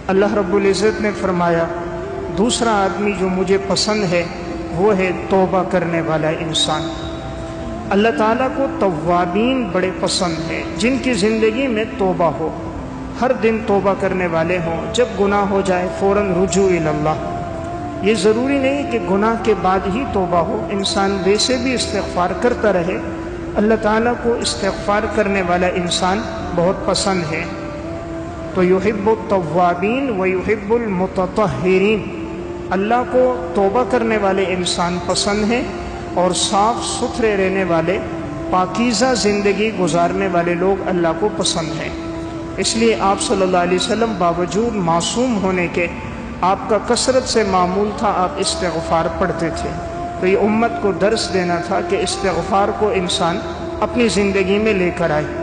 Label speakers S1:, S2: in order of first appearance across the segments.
S1: اللہ رب العزت نے فرمایا دوسرا آدمی جو مجھے پسند ہے وہ ہے توبہ کرنے والا انسان۔ اللہ تعالیٰ کو توابین بڑے پسند ہیں، جن کی زندگی میں توبہ ہو، ہر دن توبہ کرنے والے ہوں، جب گناہ ہو جائے فوراً رجوع اللہ۔ یہ ضروری نہیں کہ گناہ کے بعد ہی توبہ ہو، انسان ویسے بھی استغفار کرتا رہے۔ اللہ تعالیٰ کو استغفار کرنے والا انسان بہت پسند ہے۔ تو یحب التوابین و یحب المتطہرین، اللہ کو توبہ کرنے والے انسان پسند ہیں اور صاف ستھرے رہنے والے، پاکیزہ زندگی گزارنے والے لوگ اللہ کو پسند ہیں۔ اس لیے آپ صلی اللہ علیہ وسلم باوجود معصوم ہونے کے آپ کا کثرت سے معمول تھا، آپ استغفار پڑھتے تھے۔ تو یہ امت کو درس دینا تھا کہ استغفار کو انسان اپنی زندگی میں لے کر آئے۔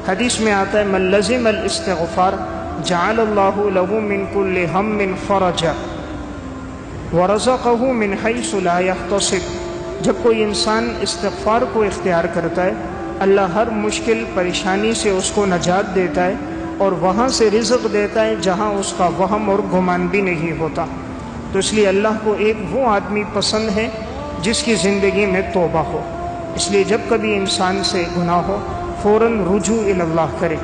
S1: حدیث میں آتا ہے من لزم الاستغفار جعل اللہ له من كل هم فرجا ورزقه من حيث لا يحتسب۔ جب کوئی انسان استغفار کو اختیار کرتا ہے، اللہ ہر مشکل پریشانی سے اس کو نجات دیتا ہے اور وہاں سے رزق دیتا ہے جہاں اس کا وہم اور گمان بھی نہیں ہوتا۔ تو اس لیے اللہ کو ایک وہ آدمی پسند ہے جس کی زندگی میں توبہ ہو۔ اس لیے جب کبھی انسان سے گناہ ہو فوراً رجوع اللہ کرے۔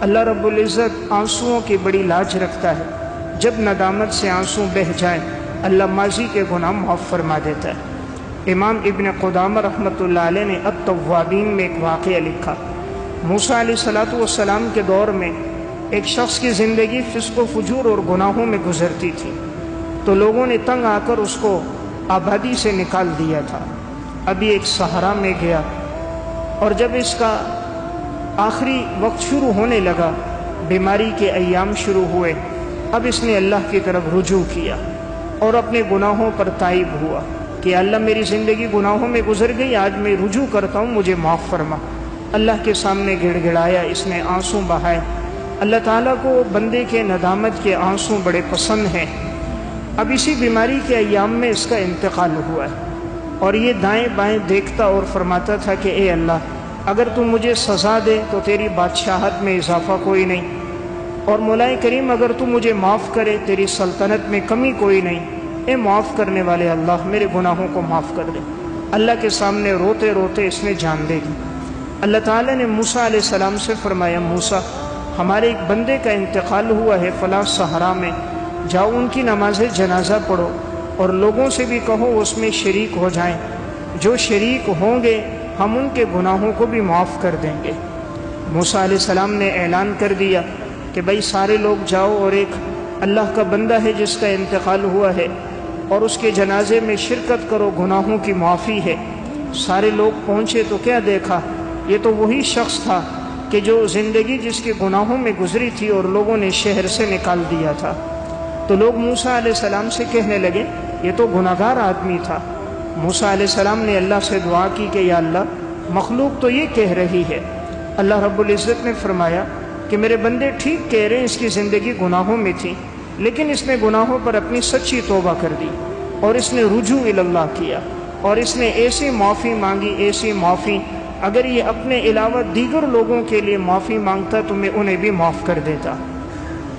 S1: اللہ رب العزت آنسوؤں کی بڑی لاج رکھتا ہے، جب ندامت سے آنسو بہہ جائیں اللہ ماضی کے گناہ معاف فرما دیتا ہے۔ امام ابن قدامہ رحمۃ اللہ علیہ نے التوابین میں ایک واقعہ لکھا۔ موسیٰ علیہ السلام کے دور میں ایک شخص کی زندگی فسق و فجور اور گناہوں میں گزرتی تھی، تو لوگوں نے تنگ آ کر اس کو آبادی سے نکال دیا تھا۔ ابھی ایک صحرا میں گیا، اور جب اس کا آخری وقت شروع ہونے لگا، بیماری کے ایام شروع ہوئے، اب اس نے اللہ کی طرف رجوع کیا اور اپنے گناہوں پر تائب ہوا کہ اللہ میری زندگی گناہوں میں گزر گئی، آج میں رجوع کرتا ہوں، مجھے معاف فرما۔ اللہ کے سامنے گڑ گڑایا، اس نے آنسو بہائے۔ اللہ تعالیٰ کو بندے کے ندامت کے آنسو بڑے پسند ہیں۔ اب اسی بیماری کے ایام میں اس کا انتقال ہوا ہے، اور یہ دائیں بائیں دیکھتا اور فرماتا تھا کہ اے اللہ، اگر تو مجھے سزا دے تو تیری بادشاہت میں اضافہ کوئی نہیں، اور مولا کریم اگر تو مجھے معاف کرے تیری سلطنت میں کمی کوئی نہیں۔ اے معاف کرنے والے اللہ، میرے گناہوں کو معاف کر دے۔ اللہ کے سامنے روتے روتے اس نے جان دے دی۔ اللہ تعالیٰ نے موسیٰ علیہ السلام سے فرمایا موسیٰ، ہمارے ایک بندے کا انتقال ہوا ہے فلاں صحرا میں، جاؤ ان کی نماز جنازہ پڑھو اور لوگوں سے بھی کہو اس میں شریک ہو جائیں، جو شریک ہوں گے ہم ان کے گناہوں کو بھی معاف کر دیں گے۔ موسیٰ علیہ السلام نے اعلان کر دیا کہ بھائی سارے لوگ جاؤ، اور ایک اللہ کا بندہ ہے جس کا انتقال ہوا ہے اور اس کے جنازے میں شرکت کرو، گناہوں کی معافی ہے۔ سارے لوگ پہنچے تو کیا دیکھا، یہ تو وہی شخص تھا کہ جو زندگی جس کے گناہوں میں گزری تھی اور لوگوں نے شہر سے نکال دیا تھا۔ تو لوگ موسیٰ علیہ السلام سے کہنے لگے یہ تو گناہگار آدمی تھا۔ موسیٰ علیہ السلام نے اللہ سے دعا کی کہ یا اللہ، مخلوق تو یہ کہہ رہی ہے۔ اللہ رب العزت نے فرمایا کہ میرے بندے ٹھیک کہہ رہے ہیں، اس کی زندگی گناہوں میں تھی، لیکن اس نے گناہوں پر اپنی سچی توبہ کر دی اور اس نے رجوع اللہ کیا، اور اس نے ایسی معافی مانگی، ایسی معافی، اگر یہ اپنے علاوہ دیگر لوگوں کے لیے معافی مانگتا تو میں انہیں بھی معاف کر دیتا۔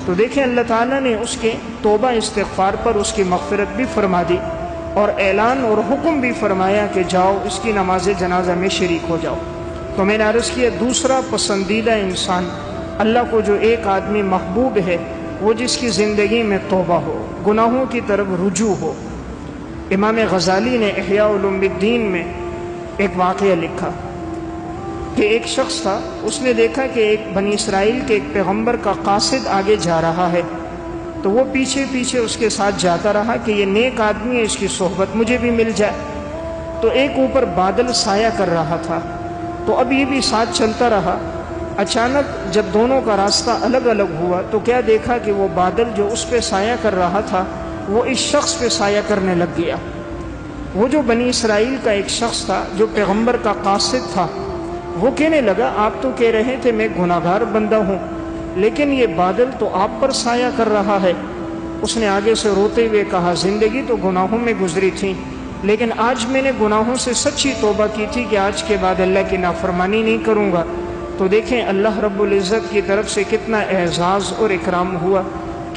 S1: تو دیکھیں اللہ تعالیٰ نے اس کے توبہ استغفار پر اس کی مغفرت بھی فرما دی، اور اعلان اور حکم بھی فرمایا کہ جاؤ اس کی نماز جنازہ میں شریک ہو جاؤ۔ تو میں نے عرض کیا دوسرا پسندیدہ انسان اللہ کو جو ایک آدمی محبوب ہے، وہ جس کی زندگی میں توبہ ہو، گناہوں کی طرف رجوع ہو۔ امام غزالی نے احیاء علوم الدین میں ایک واقعہ لکھا کہ ایک شخص تھا، اس نے دیکھا کہ ایک بنی اسرائیل کے ایک پیغمبر کا قاصد آگے جا رہا ہے، تو وہ پیچھے پیچھے اس کے ساتھ جاتا رہا کہ یہ نیک آدمی ہے، اس کی صحبت مجھے بھی مل جائے۔ تو ایک اوپر بادل سایہ کر رہا تھا، تو اب یہ بھی ساتھ چلتا رہا۔ اچانک جب دونوں کا راستہ الگ الگ ہوا تو کیا دیکھا کہ وہ بادل جو اس پہ سایہ کر رہا تھا وہ اس شخص پہ سایہ کرنے لگ گیا۔ وہ جو بنی اسرائیل کا ایک شخص تھا جو پیغمبر کا قاصد تھا، وہ کہنے لگا آپ تو کہہ رہے تھے میں گناہگار بندہ ہوں، لیکن یہ بادل تو آپ پر سایہ کر رہا ہے۔ اس نے آگے سے روتے ہوئے کہا زندگی تو گناہوں میں گزری تھی، لیکن آج میں نے گناہوں سے سچی توبہ کی تھی کہ آج کے بعد اللہ کی نافرمانی نہیں کروں گا۔ تو دیکھیں اللہ رب العزت کی طرف سے کتنا اعزاز اور اکرام ہوا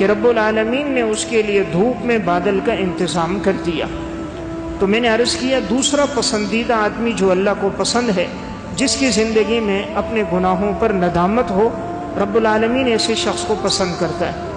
S1: کہ رب العالمین نے اس کے لیے دھوپ میں بادل کا انتظام کر دیا۔ تو میں نے عرض کیا دوسرا پسندیدہ آدمی جو اللہ کو پسند ہے، جس کی زندگی میں اپنے گناہوں پر ندامت ہو، رب العالمین ایسے شخص کو پسند کرتا ہے۔